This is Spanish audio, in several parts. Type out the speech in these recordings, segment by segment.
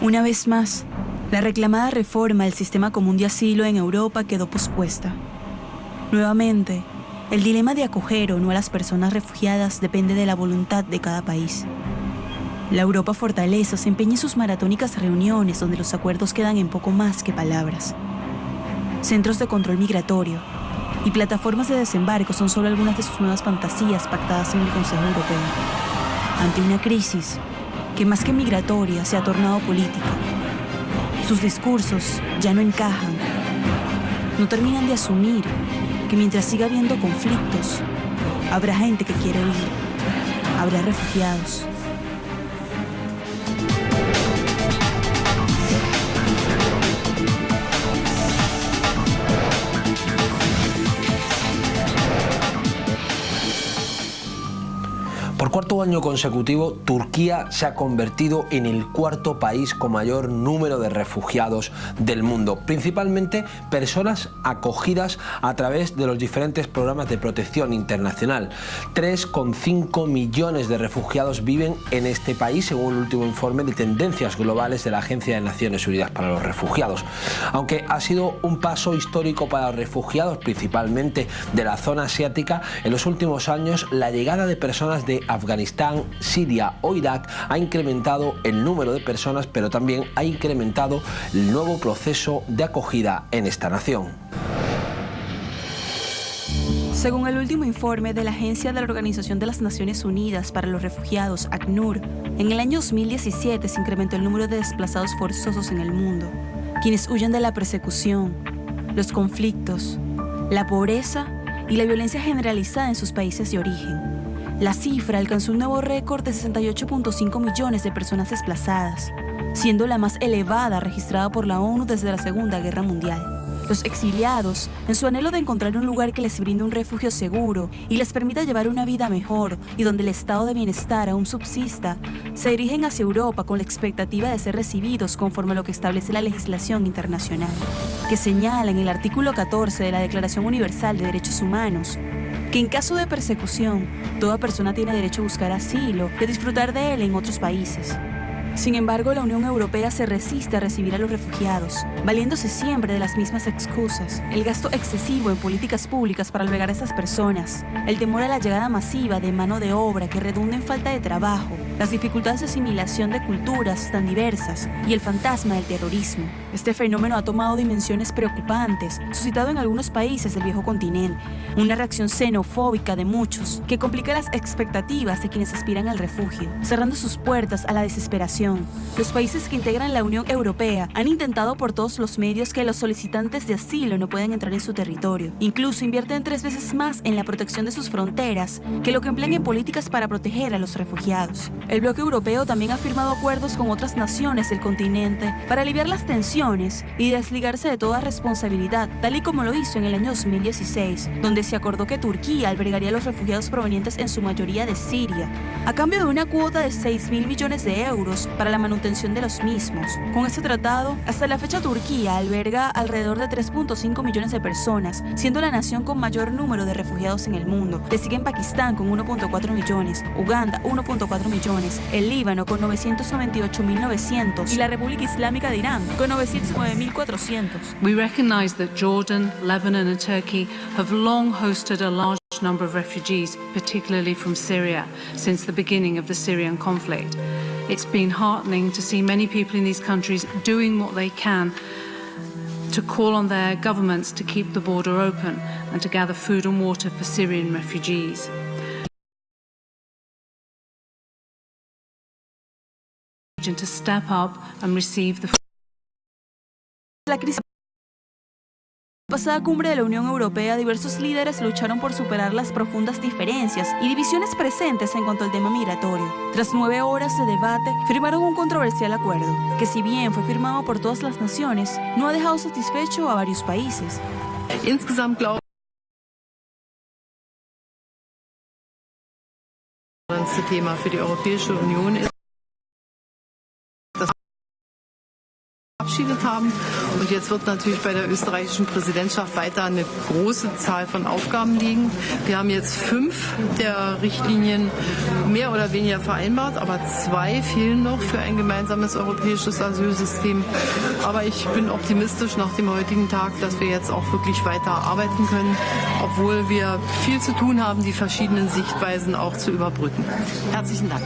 Una vez más, la reclamada reforma del sistema común de asilo en Europa quedó pospuesta. Nuevamente, el dilema de acoger o no a las personas refugiadas depende de la voluntad de cada país. La Europa Fortaleza se empeña en sus maratónicas reuniones donde los acuerdos quedan en poco más que palabras. Centros de control migratorio y plataformas de desembarco son solo algunas de sus nuevas fantasías pactadas en el Consejo Europeo. Ante una crisis que más que migratoria se ha tornado política, sus discursos ya no encajan. No terminan de asumir que mientras siga habiendo conflictos, habrá gente que quiere huir, habrá refugiados. Por cuarto año consecutivo, Turquía se ha convertido en el cuarto país con mayor número de refugiados del mundo, principalmente personas acogidas a través de los diferentes programas de protección internacional. 3,5 millones de refugiados viven en este país, según el último informe de tendencias globales de la Agencia de Naciones Unidas para los Refugiados. Aunque ha sido un paso histórico para los refugiados, principalmente de la zona asiática, en los últimos años la llegada de personas de Afganistán, Siria o Irak ha incrementado el número de personas, pero también ha incrementado el nuevo proceso de acogida en esta nación. Según el último informe de la Agencia de la Organización de las Naciones Unidas para los Refugiados, ACNUR, en el año 2017 se incrementó el número de desplazados forzosos en el mundo, quienes huyen de la persecución, los conflictos, la pobreza y la violencia generalizada en sus países de origen. La cifra alcanzó un nuevo récord de 68,5 millones de personas desplazadas, siendo la más elevada registrada por la ONU desde la Segunda Guerra Mundial. Los exiliados, en su anhelo de encontrar un lugar que les brinde un refugio seguro y les permita llevar una vida mejor y donde el estado de bienestar aún subsista, se dirigen hacia Europa con la expectativa de ser recibidos conforme a lo que establece la legislación internacional, que señala en el artículo 14 de la Declaración Universal de Derechos Humanos que en caso de persecución, toda persona tiene derecho a buscar asilo y a disfrutar de él en otros países. Sin embargo, la Unión Europea se resiste a recibir a los refugiados, valiéndose siempre de las mismas excusas: el gasto excesivo en políticas públicas para albergar a estas personas, el temor a la llegada masiva de mano de obra que redunda en falta de trabajo, las dificultades de asimilación de culturas tan diversas y el fantasma del terrorismo. Este fenómeno ha tomado dimensiones preocupantes, suscitado en algunos países del viejo continente, una reacción xenofóbica de muchos que complica las expectativas de quienes aspiran al refugio, cerrando sus puertas a la desesperación. Los países que integran la Unión Europea han intentado por todos los medios que los solicitantes de asilo no puedan entrar en su territorio. Incluso invierten 3 veces más en la protección de sus fronteras que lo que emplean en políticas para proteger a los refugiados. El bloque europeo también ha firmado acuerdos con otras naciones del continente para aliviar las tensiones y desligarse de toda responsabilidad, tal y como lo hizo en el año 2016, donde se acordó que Turquía albergaría a los refugiados provenientes en su mayoría de Siria, a cambio de una cuota de 6.000 millones de euros para la manutención de los mismos. Con este tratado, hasta la fecha Turquía alberga alrededor de 3,5 millones de personas, siendo la nación con mayor número de refugiados en el mundo. Le siguen Pakistán con 1,4 millones, Uganda 1,4 millones, el Líbano con 998.900 y la República Islámica de Irán con 909.400. We recognize that Jordan, Lebanon and Turkey have long hosted a large number of refugees, particularly from Syria, since the beginning of the Syrian conflict. It's been heartening to see many people in these countries doing what they can to call on their governments to keep the border open and to gather food and water for Syrian refugees. To step up and receive the La crisis pasada cumbre de la Unión Europea, diversos líderes lucharon por superar las profundas diferencias y divisiones presentes en cuanto al tema migratorio. Tras 9 horas de debate, firmaron un controversial acuerdo, que si bien fue firmado por todas las naciones, no ha dejado satisfecho a varios países. Insgesamt glaube ich, das Thema für die Europäische Union ist, das verabschiedet gearbeitet haben. Und jetzt wird natürlich bei der österreichischen Präsidentschaft weiter eine große Zahl von Aufgaben liegen. Wir haben jetzt 5 der Richtlinien mehr oder weniger vereinbart, aber 2 fehlen noch für ein gemeinsames europäisches Asylsystem. Aber ich bin optimistisch nach dem heutigen Tag, dass wir jetzt auch wirklich weiter arbeiten können, obwohl wir viel zu tun haben, die verschiedenen Sichtweisen auch zu überbrücken. Herzlichen Dank.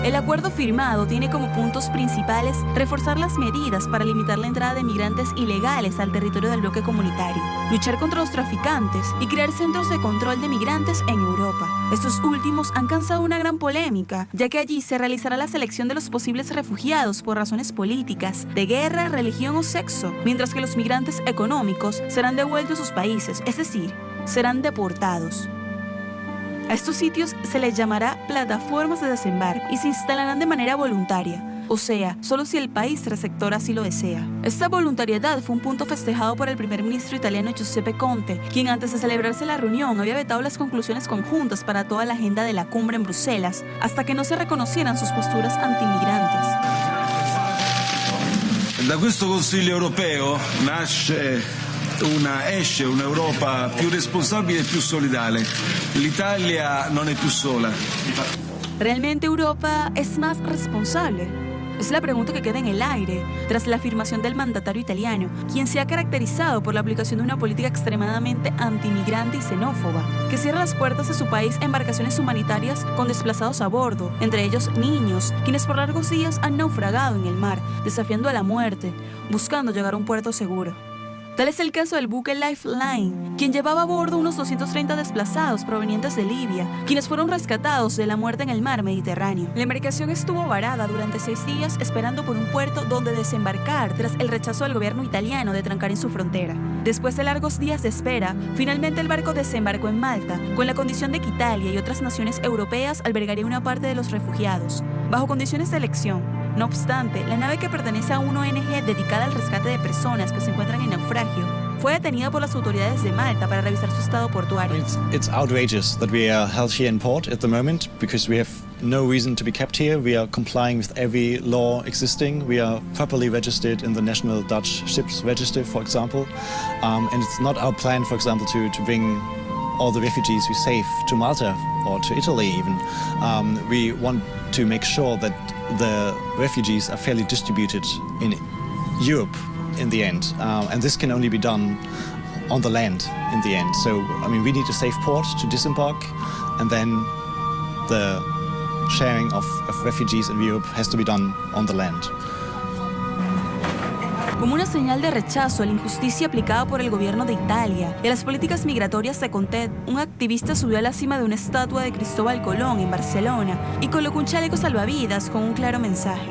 El acuerdo firmado tiene como puntos principales reforzar las medidas para limitar la entrada de migrantes ilegales al territorio del bloque comunitario, luchar contra los traficantes y crear centros de control de migrantes en Europa. Estos últimos han causado una gran polémica, ya que allí se realizará la selección de los posibles refugiados por razones políticas, de guerra, religión o sexo, mientras que los migrantes económicos serán devueltos a sus países, es decir, serán deportados. A estos sitios se les llamará plataformas de desembarco y se instalarán de manera voluntaria, o sea, solo si el país receptor así lo desea. Esta voluntariedad fue un punto festejado por el primer ministro italiano Giuseppe Conte, quien antes de celebrarse la reunión había vetado las conclusiones conjuntas para toda la agenda de la cumbre en Bruselas, hasta que no se reconocieran sus posturas antimigrantes. Da questo Consiglio europeo esce un'Europa più responsabile e più solidale. L'Italia non è più sola. ¿Realmente Europa es más responsable? Es la pregunta que queda en el aire tras la afirmación del mandatario italiano, quien se ha caracterizado por la aplicación de una política extremadamente antimigrante y xenófoba, que cierra las puertas de su país a embarcaciones humanitarias con desplazados a bordo, entre ellos niños, quienes por largos días han naufragado en el mar, desafiando a la muerte, buscando llegar a un puerto seguro. Tal es el caso del buque Lifeline, quien llevaba a bordo unos 230 desplazados provenientes de Libia, quienes fueron rescatados de la muerte en el mar Mediterráneo. La embarcación estuvo varada durante 6 días esperando por un puerto donde desembarcar tras el rechazo del gobierno italiano de trancar en su frontera. Después de largos días de espera, finalmente el barco desembarcó en Malta, con la condición de que Italia y otras naciones europeas albergarían una parte de los refugiados, bajo condiciones de elección. No obstante, la nave, que pertenece a una ONG dedicada al rescate de personas que se encuentran en naufragio, fue detenida por las autoridades de Malta para revisar su estado portuario. It's outrageous that we are held here in port at the moment because we have no reason to be kept here. We are complying with every law existing. We are properly registered in the National Dutch Ships Register, for example. And it's not our plan, for example, to bring all the refugees we save to Malta or to Italy even. We want to make sure that the refugees are fairly distributed in Europe in the end. And this can only be done on the land in the end. So, I mean, we need a safe port to disembark, and then the sharing of refugees in Europe has to be done on the land. Como una señal de rechazo a la injusticia aplicada por el gobierno de Italia y a las políticas migratorias de Conte, un activista subió a la cima de una estatua de Cristóbal Colón en Barcelona y colocó un chaleco salvavidas con un claro mensaje.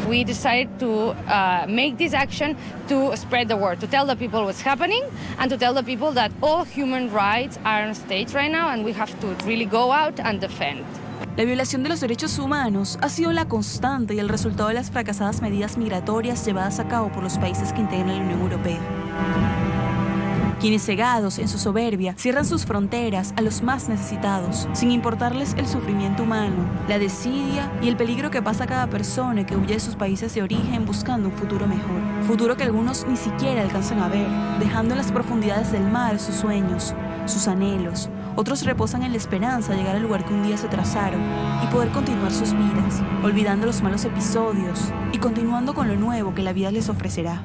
We decided to make this action to spread the word, to tell the people what's happening, and to tell the people that all human rights are on stage right now, and we have to really go out and defend. La violación de los derechos humanos ha sido la constante y el resultado de las fracasadas medidas migratorias llevadas a cabo por los países que integran la Unión Europea, quienes, cegados en su soberbia, cierran sus fronteras a los más necesitados, sin importarles el sufrimiento humano, la desidia y el peligro que pasa a cada persona que huye de sus países de origen buscando un futuro mejor. Futuro que algunos ni siquiera alcanzan a ver, dejando en las profundidades del mar sus sueños, sus anhelos. Otros reposan en la esperanza de llegar al lugar que un día se trazaron y poder continuar sus vidas, olvidando los malos episodios y continuando con lo nuevo que la vida les ofrecerá.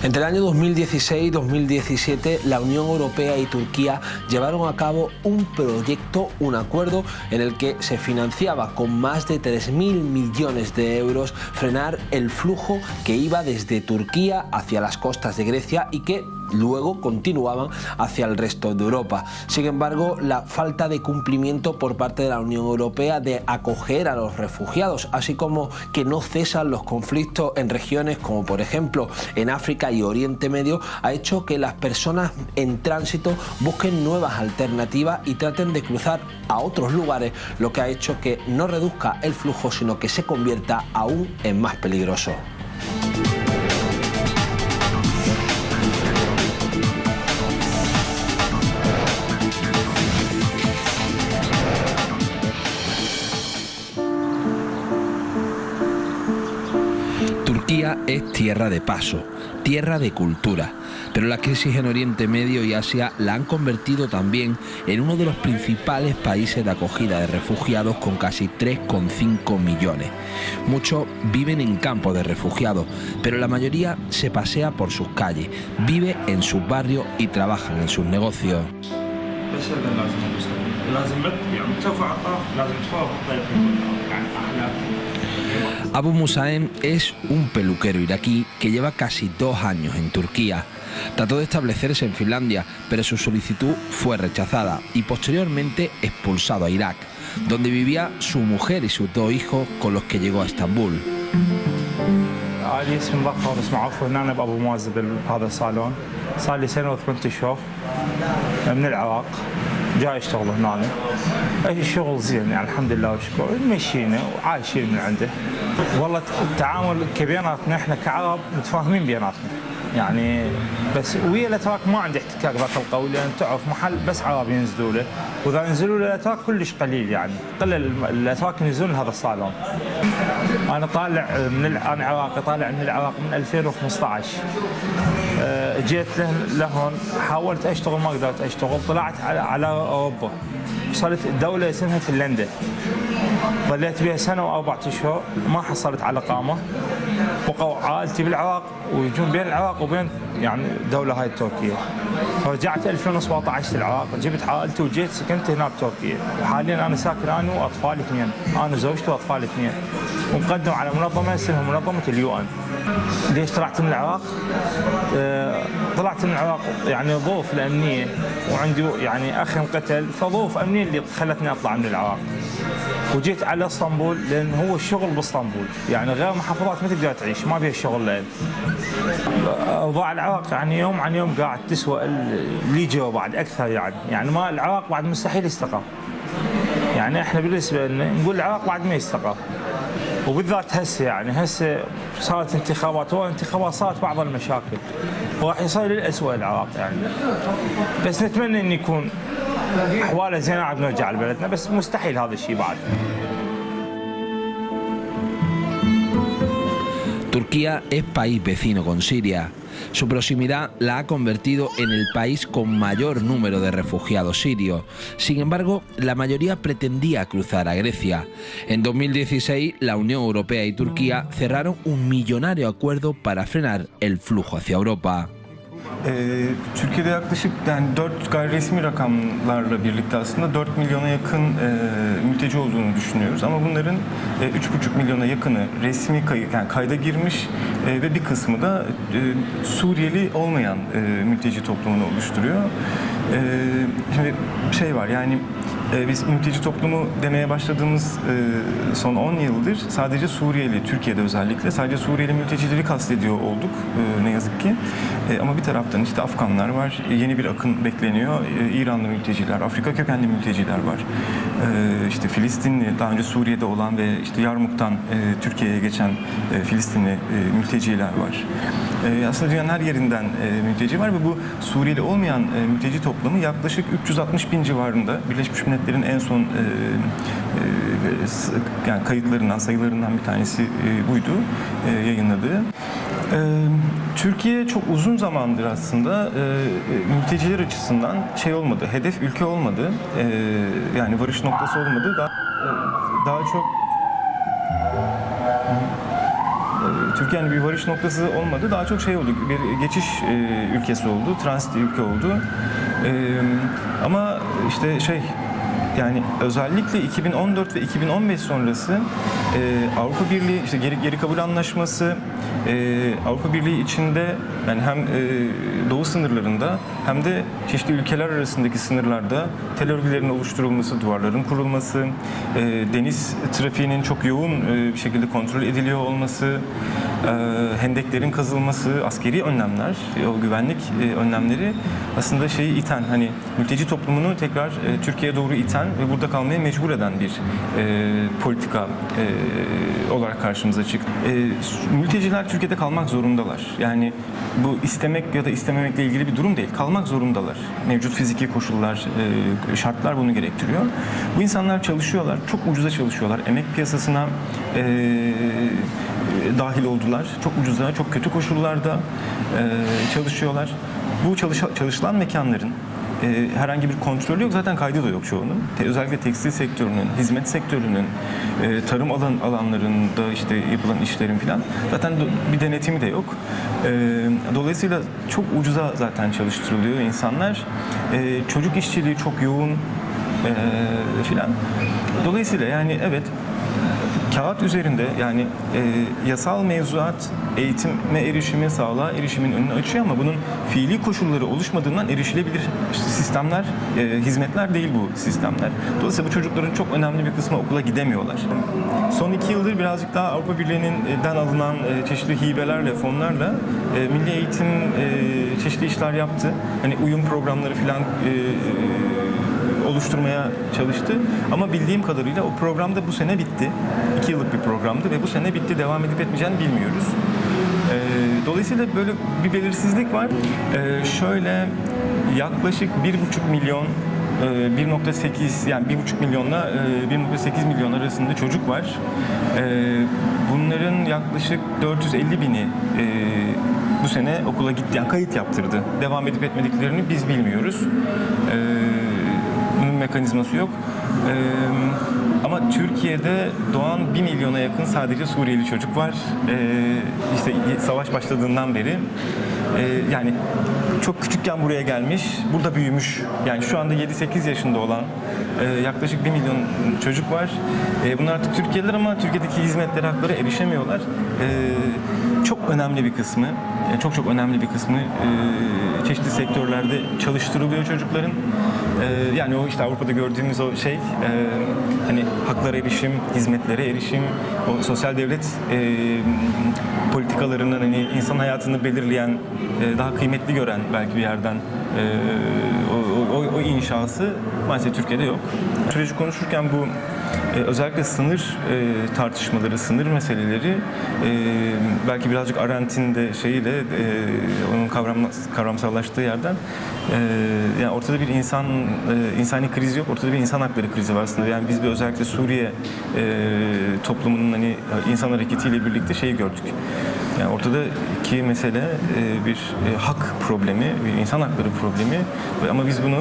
Entre el año 2016 y 2017, la Unión Europea y Turquía llevaron a cabo un proyecto, un acuerdo, en el que se financiaba con más de 3.000 millones de euros frenar el flujo que iba desde Turquía hacia las costas de Grecia y que luego continuaban hacia el resto de Europa. Sin embargo, la falta de cumplimiento por parte de la Unión Europea de acoger a los refugiados, así como que no cesan los conflictos en regiones como por ejemplo en África y Oriente Medio, ha hecho que las personas en tránsito busquen nuevas alternativas y traten de cruzar a otros lugares, lo que ha hecho que no reduzca el flujo, sino que se convierta aún en más peligroso. Turquía es tierra de paso, tierra de cultura, pero la crisis en Oriente Medio y Asia la han convertido también en uno de los principales países de acogida de refugiados con casi 3,5 millones. Muchos viven en campos de refugiados, pero la mayoría se pasea por sus calles, vive en sus barrios y trabajan en sus negocios. Abu Musaem es un peluquero iraquí que lleva casi 2 años en Turquía. Trató de establecerse en Finlandia, pero su solicitud fue rechazada y posteriormente expulsado a Irak, donde vivía su mujer y sus 2 hijos con los que llegó a Estambul. علي اسمي مظفر بس معروف هنا انا بابو موظف بهذا الصالون صار لي سنه و8 اشهر من العراق جاي اشتغل هنا الشغل زين يعني الحمد لله والشكر مشينا وعايشين من عنده والله التعامل كبيناتنا احنا كعرب متفاهمين بيناتنا يعني بس ويا الاتراك ما عندي احتكاك ذاك القوي لان تعرف محل بس عرب ينزلوا له واذا نزلوا له الاتراك كلش قليل يعني قلل الاتراك ينزلون هذا الصالون. انا طالع انا عراقي طالع من العراق من 2015 جيت لهون حاولت اشتغل ما قدرت اشتغل طلعت على اوروبا وصلت الدوله اسمها فنلندا ظليت بها سنه و4 اشهر ما حصلت على اقامه بقوا عائلتي بالعراق ويجون بين العراق وبين يعني الدوله هاي تركيا فرجعت 2017 العراق جبت عائلتي وجيت سكنت هنا بتركيا وحاليا انا ساكن انا واطفالي 2 انا زوجتي واطفالي 2 ومقدم على منظمه اسمها منظمه اليو ان. ليش طلعت من العراق؟ طلعت من العراق يعني ظروف الامنيه وعندي يعني اخي انقتل فظروف امنيه اللي خلتني اطلع من العراق. وجيت على اسطنبول لان هو الشغل باسطنبول يعني غير محافظات ما تقدر تعيش ما بيها الشغل لين. اوضاع العراق يعني يوم عن يوم قاعد تسوى اللي جوا بعد اكثر يعني ما العراق بعد مستحيل يستقر. يعني احنا بالنسبه لنا نقول العراق بعد ما يستقر. وبالذات هسه يعني هسه صارت انتخابات والانتخابات صارت بعض المشاكل وراح يصير للأسوأ العراق يعني بس نتمنى ان يكون احواله زينه عاد نرجع لبلدنا بس مستحيل هذا الشيء بعد. Turquía es país vecino con Siria. Su proximidad la ha convertido en el país con mayor número de refugiados sirios. Sin embargo, la mayoría pretendía cruzar a Grecia. En 2016, la Unión Europea y Turquía cerraron un millonario acuerdo para frenar el flujo hacia Europa. Türkiye'de yaklaşık yani 4 gayri resmi rakamlarla birlikte aslında 4 milyona yakın mülteci olduğunu düşünüyoruz ama bunların 3,5 milyona yakını resmi yani kayda girmiş ve bir kısmı da Suriyeli olmayan mülteci toplumunu oluşturuyor. Şimdi şey var yani biz mülteci toplumu demeye başladığımız son 10 yıldır sadece Suriyeli, Türkiye'de özellikle sadece Suriyeli mültecileri kastediyor olduk ne yazık ki. Ama bir taraftan işte Afganlar var, yeni bir akın bekleniyor. İranlı mülteciler, Afrika kökenli mülteciler var. İşte Filistinli, daha önce Suriye'de olan ve işte Yarmuk'tan Türkiye'ye geçen Filistinli mülteciler var. Aslında dünyanın her yerinden mülteci var ve bu Suriyeli olmayan mülteci toplumu yaklaşık 360 bin civarında. Birleşmiş Milletler'in en son yani kayıtlarından, sayılarından bir tanesi buydu yayınladığı. Türkiye çok uzun zamandır aslında mülteciler açısından şey olmadı, hedef ülke olmadı, yani varış noktası olmadı. Daha çok Türkiye'nin bir varış noktası olmadı, daha çok şey oldu, bir geçiş ülkesi oldu, transit ülke oldu. Ama işte şey yani özellikle 2014 ve 2015 sonrası Avrupa Birliği işte geri kabul anlaşması Avrupa Birliği içinde yani hem doğu sınırlarında hem de çeşitli ülkeler arasındaki sınırlarda tel örgülerin oluşturulması, duvarların kurulması, deniz trafiğinin çok yoğun bir şekilde kontrol ediliyor olması, hendeklerin kazılması, askeri önlemler, o güvenlik önlemleri aslında şeyi iten hani mülteci toplumunu tekrar Türkiye'ye doğru iten ve burada kalmaya mecbur eden bir politika olarak karşımıza çıktı. Mülteciler Türkiye'de kalmak zorundalar. Yani bu istemek ya da istememekle ilgili bir durum değil. Kalmak zorundalar. Mevcut fiziki koşullar, şartlar bunu gerektiriyor. Bu insanlar çalışıyorlar. Çok ucuza çalışıyorlar. Emek piyasasına dahil oldular. Çok ucuza, çok kötü koşullarda çalışıyorlar. Bu çalışılan mekanların herhangi bir kontrolü yok. Zaten kaydı da yok çoğunun. Özellikle tekstil sektörünün, hizmet sektörünün, tarım alanlarında işte yapılan işlerin filan zaten bir denetimi de yok. Dolayısıyla çok ucuza zaten çalıştırılıyor insanlar. Çocuk işçiliği çok yoğun filan. Dolayısıyla yani evet, kağıt üzerinde yani yasal mevzuat eğitime erişimi, sağlığa erişimin önünü açıyor ama bunun fiili koşulları oluşmadığından erişilebilir sistemler, hizmetler değil bu sistemler. Dolayısıyla bu çocukların çok önemli bir kısmı okula gidemiyorlar. Son 2 yıldır birazcık daha Avrupa Birliği'nden alınan çeşitli hibelerle, fonlarla milli eğitim çeşitli işler yaptı. Hani uyum programları falan oluşturmaya çalıştı. Ama bildiğim kadarıyla o program da bu sene bitti. 2 yıllık bir programdı ve bu sene bitti. Devam edip etmeyeceğini bilmiyoruz. Dolayısıyla böyle bir belirsizlik var. Şöyle yaklaşık 1,5 milyon 1,8 yani 1,5 milyonla 1,8 milyon arasında çocuk var. Bunların yaklaşık 450 bini bu sene okula gitti, yani kayıt yaptırdı. Devam edip etmediklerini biz bilmiyoruz. Bunun mekanizması yok. Ama Türkiye'de doğan 1 milyona yakın sadece Suriyeli çocuk var. İşte savaş başladığından beri. Yani çok küçükken buraya gelmiş, burada büyümüş. Yani şu anda 7-8 yaşında olan yaklaşık 1 milyon çocuk var. Bunlar artık Türkiye'liler ama Türkiye'deki hizmetlere, haklara erişemiyorlar. Çok önemli bir kısmı, çok önemli bir kısmı çeşitli sektörlerde çalıştırılıyor çocukların. Yani o işte Avrupa'da gördüğümüz o şey, hani haklara erişim, hizmetlere erişim, o sosyal devlet politikalarının hani insan hayatını belirleyen, daha kıymetli gören belki bir yerden o inşası maalesef Türkiye'de yok. Süreci konuşurken bu özellikle sınır tartışmaları, sınır meseleleri belki birazcık Arendt'in de şeyiyle onun kavramsallaştığı yerden yani ortada bir insani kriz yok, ortada bir insan hakları krizi var aslında. Yani biz bir özellikle Suriye toplumunun hani insan hareketiyle birlikte şeyi gördük. Yani ortadaki mesele bir hak problemi, bir insan hakları problemi ama biz bunu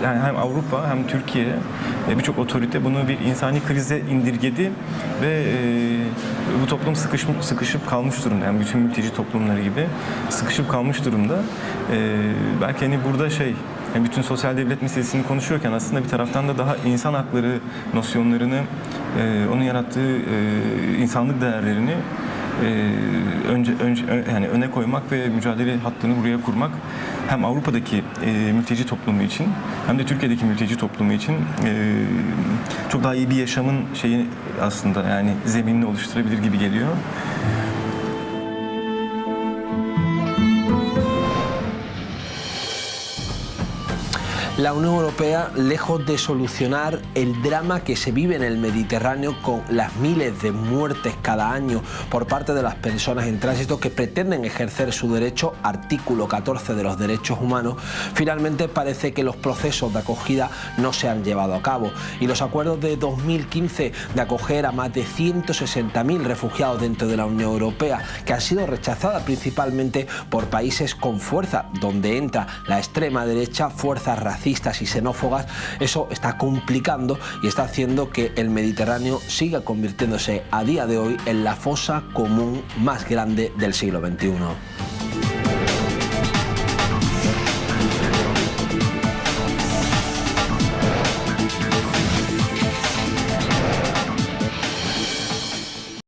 hem Avrupa hem Türkiye birçok otorite bunu bir insani krize indirgedi ve bu toplum sıkışıp kalmış durumda. Yani bütün mülteci toplumları gibi sıkışıp kalmış durumda. Belki hani burada yani bütün sosyal devlet meselesini konuşuyorken aslında bir taraftan da daha insan hakları nosyonlarını, onun yarattığı insanlık değerlerini yani öne koymak ve mücadele hattını buraya kurmak hem Avrupa'daki mülteci toplumu için hem de Türkiye'deki mülteci toplumu için çok daha iyi bir yaşamın şeyi aslında yani zeminini oluşturabilir gibi geliyor. La Unión Europea, lejos de solucionar el drama que se vive en el Mediterráneo con las miles de muertes cada año por parte de las personas en tránsito que pretenden ejercer su derecho, artículo 14 de los derechos humanos, finalmente parece que los procesos de acogida no se han llevado a cabo. Y los acuerdos de 2015 de acoger a más de 160.000 refugiados dentro de la Unión Europea, que han sido rechazadas principalmente por países con fuerza, donde entra la extrema derecha, fuerzas racistas y xenófobas, eso está complicando y está haciendo que el Mediterráneo siga convirtiéndose a día de hoy en la fosa común más grande del siglo XXI.